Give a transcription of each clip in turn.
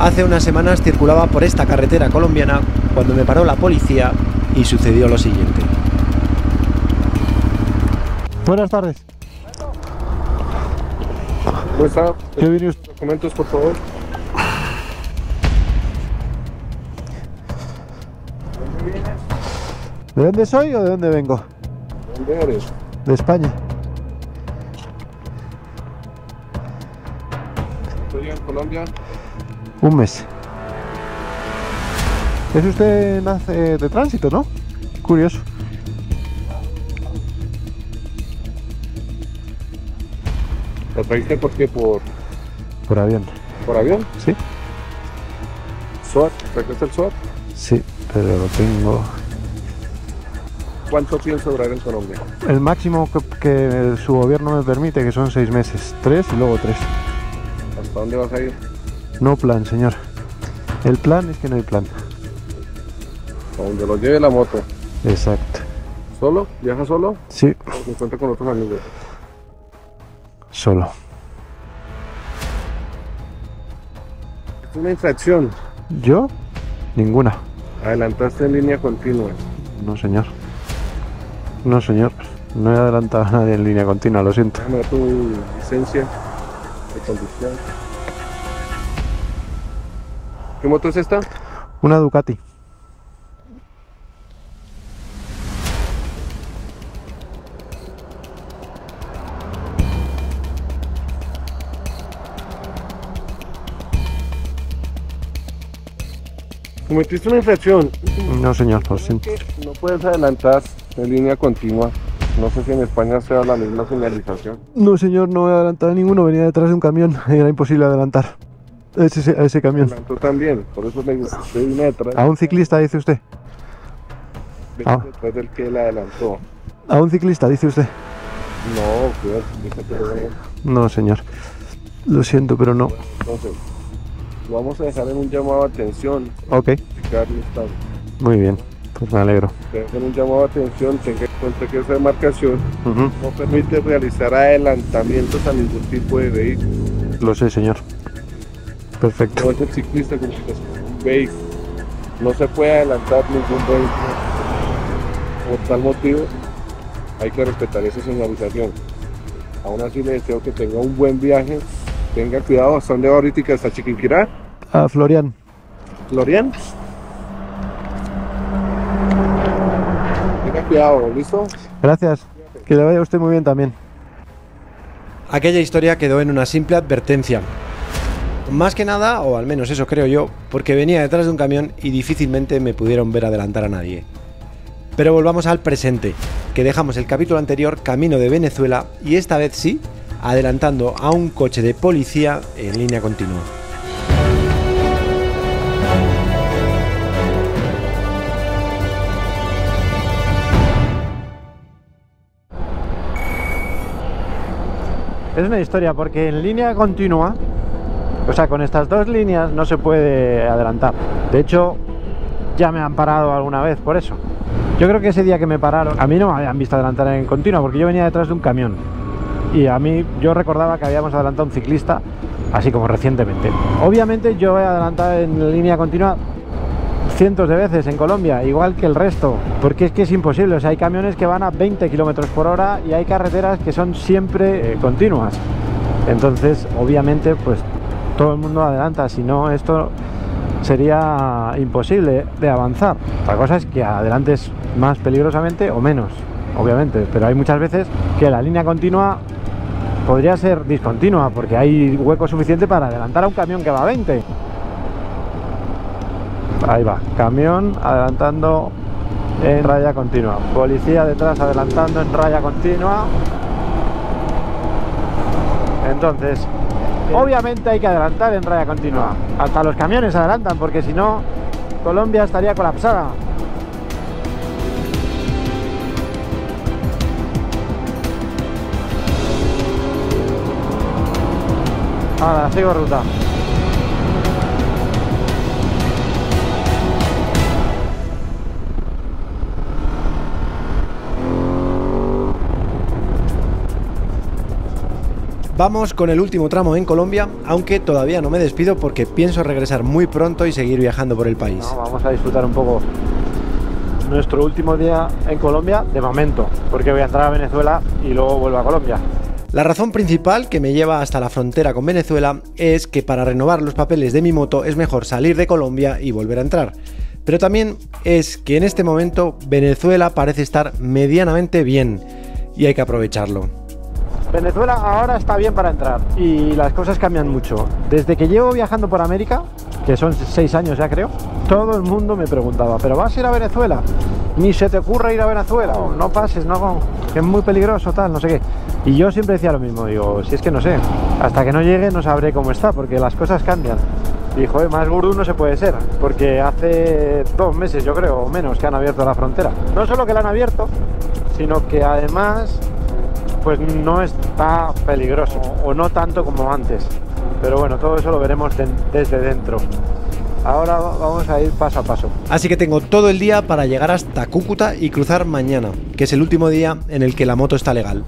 Hace unas semanas circulaba por esta carretera colombiana cuando me paró la policía y sucedió lo siguiente. Buenas tardes. ¿Cómo está? ¿Qué viene usted? Documentos, por favor. ¿Dónde vienes? ¿De dónde soy o de dónde vengo? ¿Dónde eres? De España. Estoy en Colombia. Un mes. ¿Es usted de tránsito, no? Curioso. ¿Lo trajiste por qué? ¿Por Por avión. avión? Sí. ¿SWAT? ¿Trajiste el SWAT? Sí, pero lo tengo. ¿Cuánto piensa durar en Colombia? El máximo que su gobierno me permite, que son 6 meses. 3 y luego 3. ¿Hasta dónde vas a ir? No plan, señor. El plan es que no hay plan. A donde lo lleve la moto. Exacto. ¿Solo? ¿Viaja solo? Sí, ¿O se encuentra con otros amigos? solo. Es una infracción. ¿Yo? Ninguna. Adelantaste en línea continua. No, señor. No, señor. No he adelantado a nadie en línea continua, lo siento. Déjame ver tu licencia de conducción. ¿Qué moto es esta? Una Ducati. Cometiste una infracción. No, señor, lo siento. No puedes adelantar en línea continua. No sé si en España sea la misma señalización. No, señor, no he adelantado ninguno. Venía detrás de un camión. Era imposible adelantar a ese camión. Adelantó también, por eso le digo, usted vino detrás. ¿A un ciclista, dice usted? Vino detrás del que le adelantó. ¿A un ciclista, dice usted? No, cuidado, fíjate que no. No, señor. Lo siento, pero no. Entonces, lo vamos a dejar en un llamado de atención. Ok, Explicarle estado. muy bien. Pues me alegro. En un llamado de atención, tenga en cuenta que esa demarcación Ujú. no permite realizar adelantamientos a ningún tipo de vehículo. Lo sé, señor. Perfecto. No es el ciclista como si es un vehículo. No se puede adelantar ningún vehículo. Por tal motivo, hay que respetar esa señalización. Aún así, le deseo que tenga un buen viaje. Tenga cuidado. ¿Hasta dónde va ahorita? ¿Hasta Chiquinquirá? A Florian. ¿Florian? Tenga cuidado, ¿listo? Gracias. Que le vaya a usted muy bien también. Aquella historia quedó en una simple advertencia. Más que nada, o al menos eso creo yo, porque venía detrás de un camión y difícilmente me pudieron ver adelantar a nadie. Pero volvamos al presente, que dejamos el capítulo anterior camino de Venezuela y esta vez sí, adelantando a un coche de policía en línea continua. Es una historia porque en línea continua, o sea, con estas dos líneas no se puede adelantar. De hecho, ya me han parado alguna vez por eso. Yo creo que ese día que me pararon, a mí no me habían visto adelantar en continua porque yo venía detrás de un camión. Y a mí, yo recordaba que habíamos adelantado a un ciclista, así como recientemente. Obviamente yo he adelantado en línea continua cientos de veces en Colombia, igual que el resto, porque es que es imposible. O sea, hay camiones que van a 20 km por hora y hay carreteras que son siempre continuas. Entonces, obviamente, pues todo el mundo adelanta, si no, esto sería imposible de avanzar. La cosa es que adelantes más peligrosamente o menos, obviamente, pero hay muchas veces que la línea continua podría ser discontinua porque hay hueco suficiente para adelantar a un camión que va a 20. Ahí va, camión adelantando en raya continua, policía detrás adelantando en raya continua. Entonces, obviamente hay que adelantar en raya continua. Hasta los camiones adelantan porque si no, Colombia estaría colapsada. Ahora, sigo ruta. Vamos con el último tramo en Colombia, aunque todavía no me despido porque pienso regresar muy pronto y seguir viajando por el país. No, vamos a disfrutar un poco nuestro último día en Colombia de momento, porque voy a entrar a Venezuela y luego vuelvo a Colombia. La razón principal que me lleva hasta la frontera con Venezuela es que para renovar los papeles de mi moto es mejor salir de Colombia y volver a entrar. Pero también es que en este momento Venezuela parece estar medianamente bien y hay que aprovecharlo. Venezuela ahora está bien para entrar y las cosas cambian mucho. Desde que llevo viajando por América, que son 6 años ya creo, todo el mundo me preguntaba, ¿pero vas a ir a Venezuela? Ni se te ocurre ir a Venezuela, no pases, no, que es muy peligroso, tal, no sé qué. Y yo siempre decía lo mismo, digo, si es que no sé, hasta que no llegue no sabré cómo está, porque las cosas cambian. Y joder, más gurú no se puede ser, porque hace 2 meses yo creo, o menos, que han abierto la frontera. No solo que la han abierto, sino que además pues no está peligroso, o no tanto como antes. Pero bueno, todo eso lo veremos desde dentro. Ahora vamos a ir paso a paso. Así que tengo todo el día para llegar hasta Cúcuta y cruzar mañana, que es el último día en el que la moto está legal.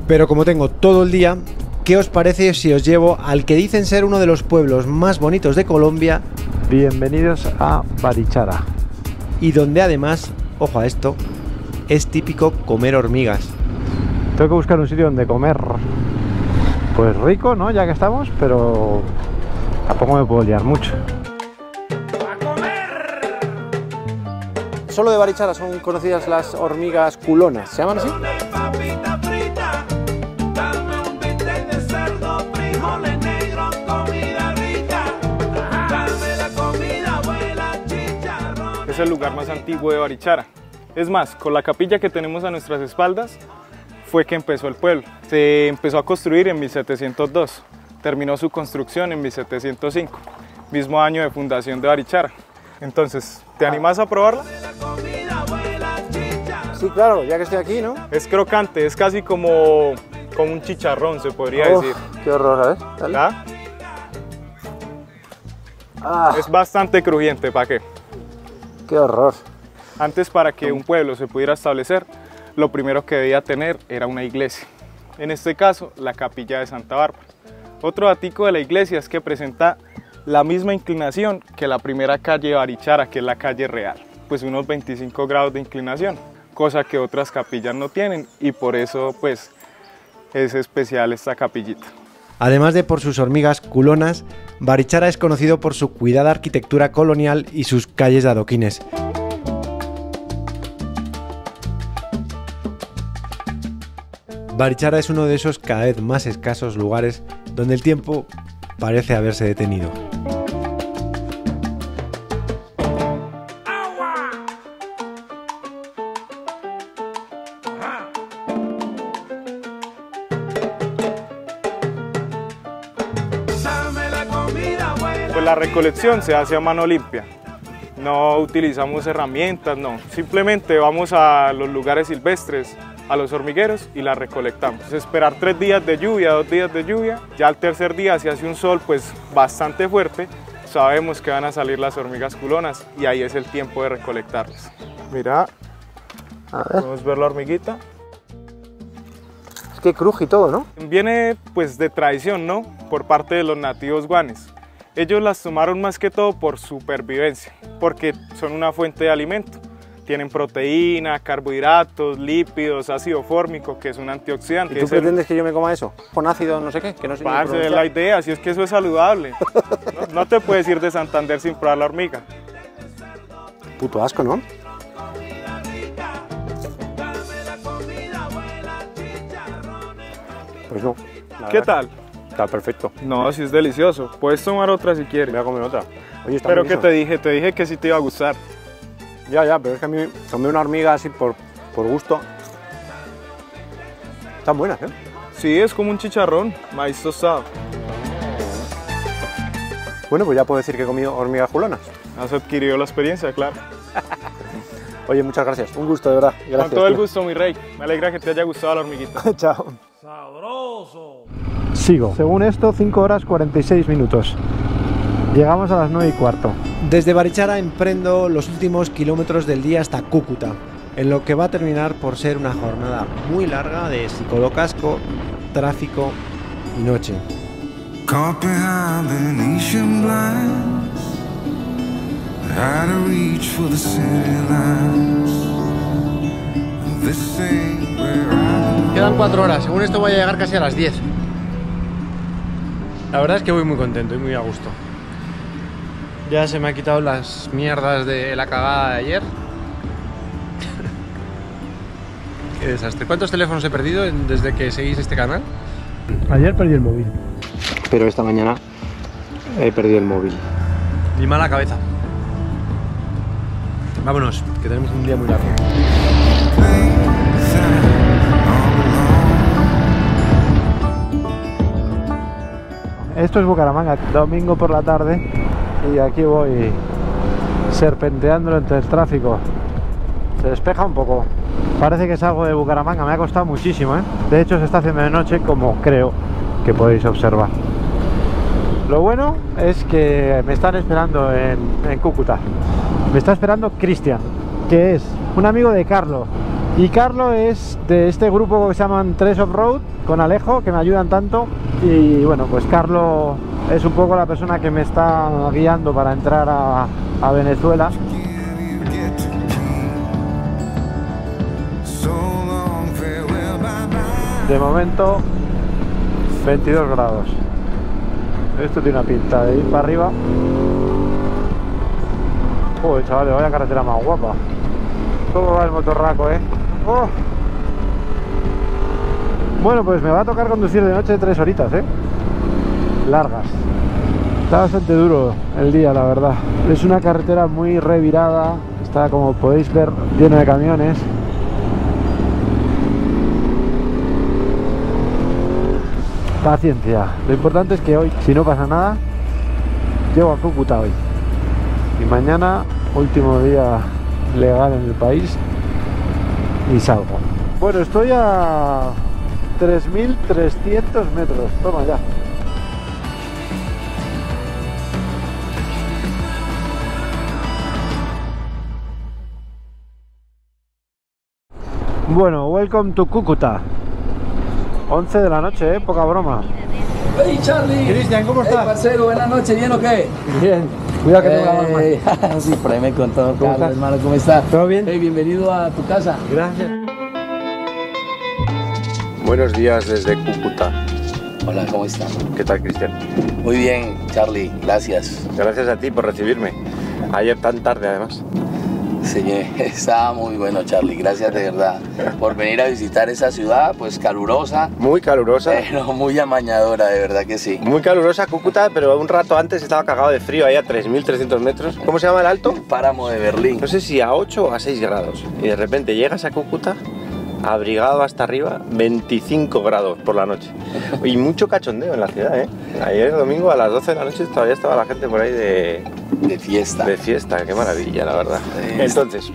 Pero como tengo todo el día, ¿qué os parece si os llevo al que dicen ser uno de los pueblos más bonitos de Colombia? Bienvenidos a Barichara. Y donde además, ojo a esto, es típico comer hormigas. Tengo que buscar un sitio donde comer, pues rico, ¿no? Ya que estamos, pero tampoco me puedo liar mucho. Solo de Barichara son conocidas las hormigas culonas, ¿se llaman así? Es el lugar más antiguo de Barichara. Es más, con la capilla que tenemos a nuestras espaldas fue que empezó el pueblo. Se empezó a construir en 1702, terminó su construcción en 1705, mismo año de fundación de Barichara. Entonces, ¿te animas a probarla? Sí, claro, ya que estoy aquí, ¿no? Es crocante, es casi como un chicharrón, se podría decir. Qué horror, a ver, dale. ¿Ah? Ah, Es bastante crujiente, ¿para qué? qué horror. Antes, para que un pueblo se pudiera establecer, lo primero que debía tener era una iglesia. En este caso, la capilla de Santa Bárbara. Otro datico de la iglesia es que presenta la misma inclinación que la primera calle de Barichara, que es la calle real, pues unos 25 grados de inclinación, cosa que otras capillas no tienen, y por eso pues es especial esta capillita. Además de por sus hormigas culonas, Barichara es conocido por su cuidada arquitectura colonial y sus calles de adoquines. Barichara es uno de esos cada vez más escasos lugares donde el tiempo parece haberse detenido. Pues la recolección se hace a mano limpia, no utilizamos herramientas, no, simplemente vamos a los lugares silvestres, a los hormigueros y la recolectamos. Esperar 3 días de lluvia, 2 días de lluvia, ya al tercer día si hace un sol pues bastante fuerte, sabemos que van a salir las hormigas culonas y ahí es el tiempo de recolectarlas. Mira, podemos ver la hormiguita. Es que cruje y todo, ¿no? Viene pues de tradición, ¿no? Por parte de los nativos guanes. Ellos las tomaron más que todo por supervivencia, porque son una fuente de alimento. Tienen proteína, carbohidratos, lípidos, ácido fórmico, que es un antioxidante. ¿Y tú pretendes que yo me coma eso? ¿Con ácido no sé qué? Que no sé Parce, es la idea, si es que eso es saludable. No te puedes ir de Santander sin probar la hormiga. Puto asco, ¿no? Pues no. ¿Qué tal? Está perfecto. No, sí es delicioso. Puedes tomar otra si quieres. Voy a comer otra. Oye, está Pero muy ¿qué bien. te dije que sí te iba a gustar. Ya, pero es que a mí tomé una hormiga así por gusto. Están buenas, ¿eh? Sí, es como un chicharrón, maíz tostado. Bueno, pues ya puedo decir que he comido hormigas culonas. Has adquirido la experiencia, claro. Oye, muchas gracias. Un gusto, de verdad. Gracias. Con todo el tío. gusto, mi rey. Me alegra que te haya gustado la hormiguita. Chao. Sigo. Según esto, 5 horas 46 minutos. Llegamos a las 9:15. Desde Barichara emprendo los últimos kilómetros del día hasta Cúcuta, en lo que va a terminar por ser una jornada muy larga de ciclocasco, tráfico y noche. Caught behind Venetian blinds, had to reach for the city lights. This ain't where I... Quedan 4 horas, según esto voy a llegar casi a las 10. La verdad es que voy muy contento y muy a gusto. Ya se me ha quitado las mierdas de la cagada de ayer. Qué desastre. ¿Cuántos teléfonos he perdido desde que seguís este canal? Ayer perdí el móvil. Pero esta mañana he perdido el móvil. Y mala cabeza. Vámonos, que tenemos un día muy largo. Esto es Bucaramanga, domingo por la tarde, y aquí voy serpenteando entre el tráfico. Se despeja un poco. Parece que salgo de Bucaramanga, me ha costado muchísimo, ¿eh? De hecho se está haciendo de noche, como creo que podéis observar. Lo bueno es que me están esperando en Cúcuta. Me está esperando Cristian, que es un amigo de Carlo. Y Carlo es de este grupo que se llaman 3 Off-Road, con Alejo, que me ayudan tanto. Y bueno, pues Carlo es un poco la persona que me está guiando para entrar a Venezuela. De momento 22 grados. Esto tiene una pinta de ir para arriba. Joder, chavales, vaya carretera más guapa. ¿Cómo va el motorraco, Oh. Bueno, pues me va a tocar conducir de noche 3 horitas, largas. Está bastante duro el día, la verdad. Es una carretera muy revirada. Está, como podéis ver, lleno de camiones. Paciencia. Lo importante es que hoy, si no pasa nada, llego a Cúcuta hoy. Y mañana, último día legal en el país, y salgo. Bueno, estoy a 3.300 metros. Toma ya. Bueno, welcome to Cúcuta. 11 de la noche, poca broma. Hey Charlie. Cristian, ¿cómo estás? Hey, parcero, buenas noches, ¿bien o qué? Bien. Cuidado que tengo la mano. Sí, por ahí me contó. ¿Cómo estás, hermano? ¿Cómo estás? ¿Todo bien? Hey, bienvenido a tu casa. Gracias. Buenos días desde Cúcuta. Hola, ¿cómo estás? ¿Qué tal, Cristian? Muy bien, Charlie, gracias. Gracias a ti por recibirme. Ayer tan tarde, además. Sí, estaba muy bueno, Charlie, gracias de verdad por venir a visitar esa ciudad, pues calurosa. Muy calurosa. Pero muy amañadora, de verdad que sí. Muy calurosa Cúcuta, pero un rato antes estaba cagado de frío, ahí a 3.300 metros. ¿Cómo se llama el alto? Páramo de Berlín. No sé si a 8 o a 6 grados. Y de repente llegas a Cúcuta, abrigado hasta arriba, 25 grados por la noche. Y mucho cachondeo en la ciudad, Ayer domingo a las 12 de la noche todavía estaba la gente por ahí de fiesta. De fiesta, qué maravilla, la verdad. Entonces,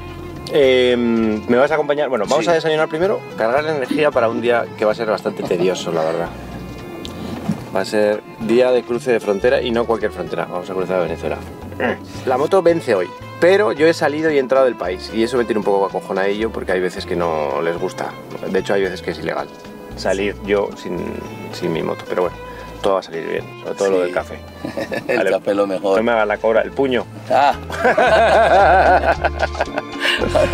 me vas a acompañar. Bueno, vamos a desayunar primero, cargar la energía para un día que va a ser bastante tedioso, la verdad. Va a ser día de cruce de frontera y no cualquier frontera. Vamos a cruzar a Venezuela. La moto vence hoy, pero yo he salido y he entrado del país y eso me tiene un poco acojonadillo porque hay veces que no les gusta. De hecho, hay veces que es ilegal salir yo sin mi moto, pero bueno. Todo va a salir bien, sobre todo lo del café. El café es lo mejor. No me hagas la cobra, el puño. Ahora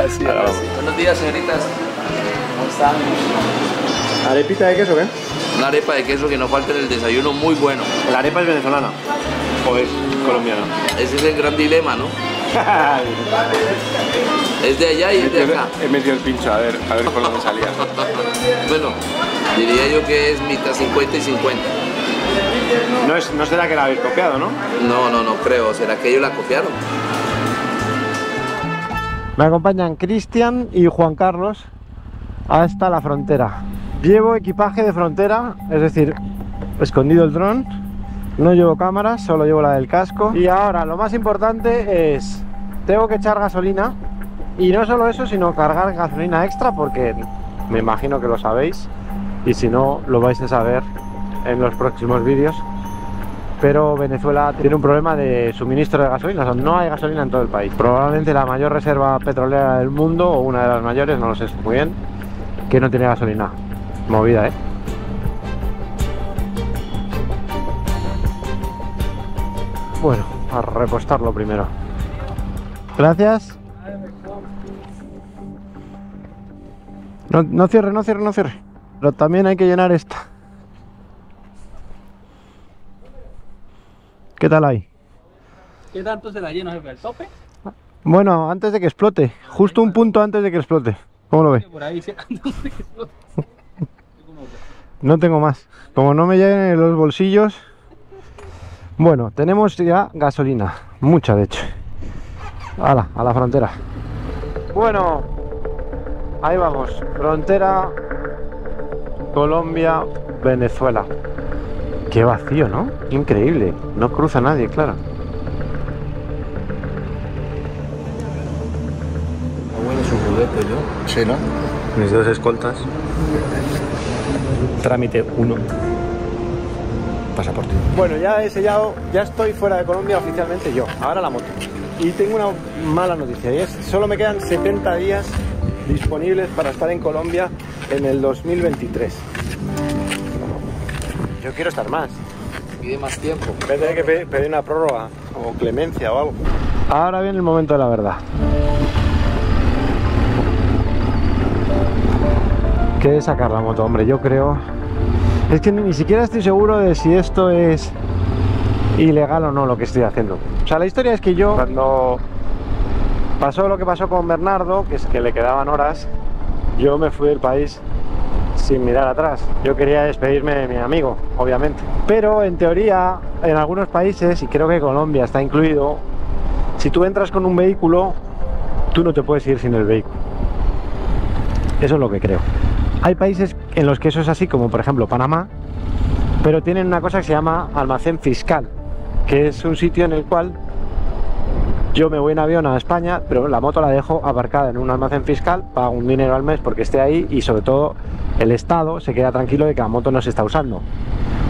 sí, ahora sí. Buenos días, señoritas. ¿Cómo están? ¿Arepita de queso, qué? Una arepa de queso que no falta en el desayuno, muy bueno. ¿La arepa es venezolana o es colombiana? Ese es el gran dilema, ¿no? Es de allá y es de acá. He metido el pincho, a ver por dónde salía. Bueno, diría yo que es mitad 50 y 50. No será que la habéis copiado, ¿no? No creo. ¿Será que ellos la copiaron? Me acompañan Cristian y Juan Carlos hasta la frontera. Llevo equipaje de frontera, es decir, escondido el dron. No llevo cámaras, solo llevo la del casco. Y ahora lo más importante es, tengo que echar gasolina. Y no solo eso, sino cargar gasolina extra, porque me imagino que lo sabéis. Y si no, lo vais a saber en los próximos vídeos. Pero Venezuela tiene un problema de suministro de gasolina, o sea, no hay gasolina en todo el país. Probablemente la mayor reserva petrolera del mundo, o una de las mayores, no lo sé muy bien, que no tiene gasolina. Movida, Bueno, a repostarlo primero. Gracias. No cierre, no cierre, no cierre. Pero también hay que llenar esta. ¿Qué tal ahí? ¿Qué tanto se la llena, jefe? ¿Al tope? Bueno, antes de que explote. Justo un punto antes de que explote. ¿Cómo lo ve? Por ahí, sí, antes de que explote. No tengo más. Como no me lleguen en los bolsillos. Bueno, tenemos ya gasolina. Mucha, de hecho. ¡Hala! A la frontera. Bueno, ahí vamos. Frontera Colombia, Venezuela. Qué vacío, ¿no? Increíble. No cruza nadie, claro. Bueno, su juguete, ¿no? Sí, ¿no? Mis dos escoltas. Trámite 1. Pasaporte. Bueno, ya he sellado, ya estoy fuera de Colombia oficialmente yo. Ahora la moto. Y tengo una mala noticia, y es solo me quedan 70 días disponibles para estar en Colombia en el 2023. Yo quiero estar más. Pide más tiempo. Voy a tener que pedir una prórroga o clemencia o algo. Ahora viene el momento de la verdad. ¿Qué es sacar la moto, hombre? Yo creo... Es que ni siquiera estoy seguro de si esto es ilegal o no lo que estoy haciendo. O sea, la historia es que yo, cuando pasó lo que pasó con Bernardo, que es que le quedaban horas, yo me fui del país sin mirar atrás. Yo quería despedirme de mi amigo, obviamente. Pero en teoría, en algunos países, y creo que Colombia está incluido, si tú entras con un vehículo, tú no te puedes ir sin el vehículo. Eso es lo que creo. Hay países en los que eso es así, como por ejemplo Panamá, pero tienen una cosa que se llama almacén fiscal, que es un sitio en el cual yo me voy en avión a España, pero la moto la dejo aparcada en un almacén fiscal, pago un dinero al mes porque esté ahí, y sobre todo el Estado se queda tranquilo de que la moto no se está usando,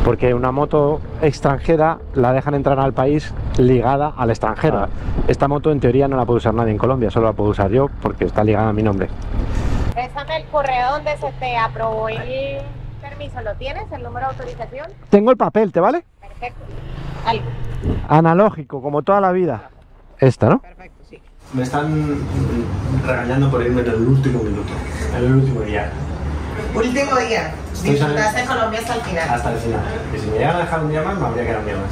porque una moto extranjera la dejan entrar al país ligada al extranjero. Esta moto en teoría no la puede usar nadie en Colombia, solo la puedo usar yo porque está ligada a mi nombre. Pésame el correo donde se te aprobó el permiso. ¿Lo tienes? ¿El número de autorización? Tengo el papel, ¿te vale? Perfecto. Algo. Analógico, como toda la vida. Esta, ¿no? Perfecto, sí. Me están regañando por irme en el último minuto, en el último día. Último día. Estoy Disfrutaste de Colombia hasta el final. Hasta el final. Y si me llegan a dejar un día más, me habría quedado un día más.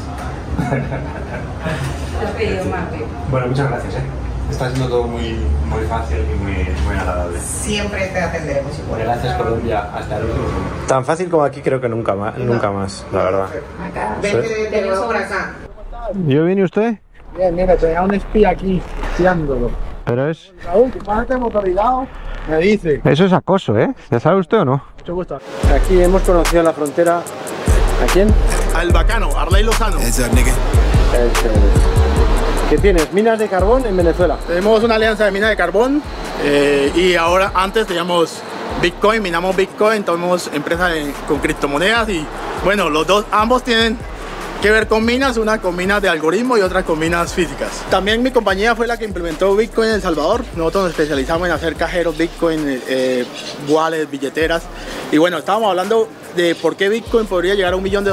Bueno, muchas gracias, Está siendo todo muy fácil y muy agradable. Siempre te atenderemos igual. Gracias, Colombia. Hasta el último momento. Tan fácil como aquí creo que nunca más, la verdad. Vete de nuevo por acá. ¿Yo viene usted? Bien, mira, tenía un espía aquí, espiándolo. Pero es... Raúl, que pásate motorizado, me dice. Eso es acoso, ¿eh? ¿Ya sabe usted o no? Mucho gusto. Aquí hemos conocido la frontera. ¿A quién? Al bacano, Arley Lozano. ¿Qué tienes? Minas de carbón en Venezuela. Tenemos una alianza de minas de carbón y ahora antes teníamos Bitcoin, minamos Bitcoin, tenemos empresas con criptomonedas y bueno, ambos tienen que ver con minas, una con minas de algoritmo y otra con minas físicas. También mi compañía fue la que implementó Bitcoin en El Salvador. Nosotros nos especializamos en hacer cajeros Bitcoin, wallets, billeteras. Y bueno, estábamos hablando de por qué Bitcoin podría llegar a $1 millón,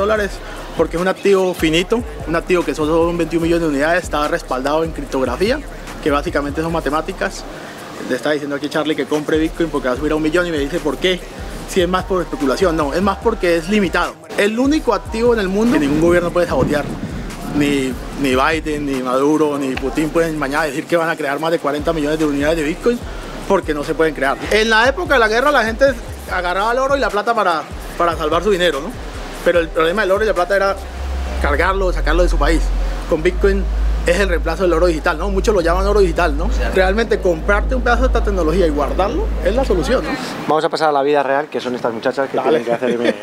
porque es un activo finito, un activo que solo son 21 millones de unidades, está respaldado en criptografía, que básicamente son matemáticas. Le está diciendo aquí Charlie que compre Bitcoin porque va a subir a $1 millón y me dice ¿por qué? Si es más por especulación, no, es más porque es limitado. El único activo en el mundo que ningún gobierno puede sabotear. Ni Biden, ni Maduro, ni Putin pueden mañana decir que van a crear más de 40 millones de unidades de Bitcoin porque no se pueden crear. En la época de la guerra la gente agarraba el oro y la plata para salvar su dinero, ¿no? Pero el problema del oro y la plata era cargarlo, sacarlo de su país. Con Bitcoin es el reemplazo del oro digital, ¿no? Muchos lo llaman oro digital, ¿no? Realmente comprarte un pedazo de esta tecnología y guardarlo es la solución, ¿no? Vamos a pasar a la vida real, que son estas muchachas que tienen que hacerme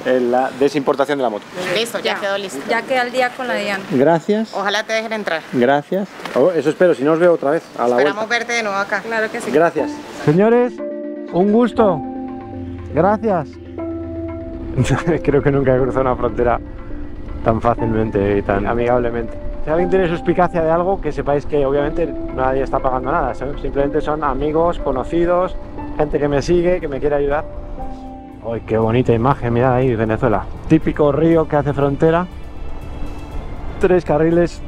la desimportación de la moto. Listo, ya quedó listo. Ya queda al día con la Diana. Gracias. Ojalá te dejen entrar. Gracias. Oh, eso espero, si no os veo otra vez a la Esperamos vuelta. verte de nuevo acá. Claro que sí. Gracias. Señores, un gusto. Gracias. Creo que nunca he cruzado una frontera tan fácilmente y tan amigablemente. Si alguien tiene suspicacia de algo, que sepáis que obviamente nadie está pagando nada, simplemente son amigos, conocidos, gente que me sigue, que me quiere ayudar. ¡Ay, qué bonita imagen! Mirad ahí, Venezuela. Típico río que hace frontera. 3 carriles.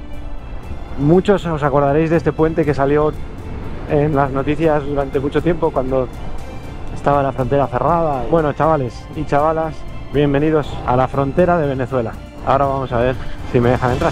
Muchos os acordaréis de este puente que salió en las noticias durante mucho tiempo cuando estaba la frontera cerrada. Bueno, chavales y chavalas, bienvenidos a la frontera de Venezuela. Ahora vamos a ver si me dejan entrar.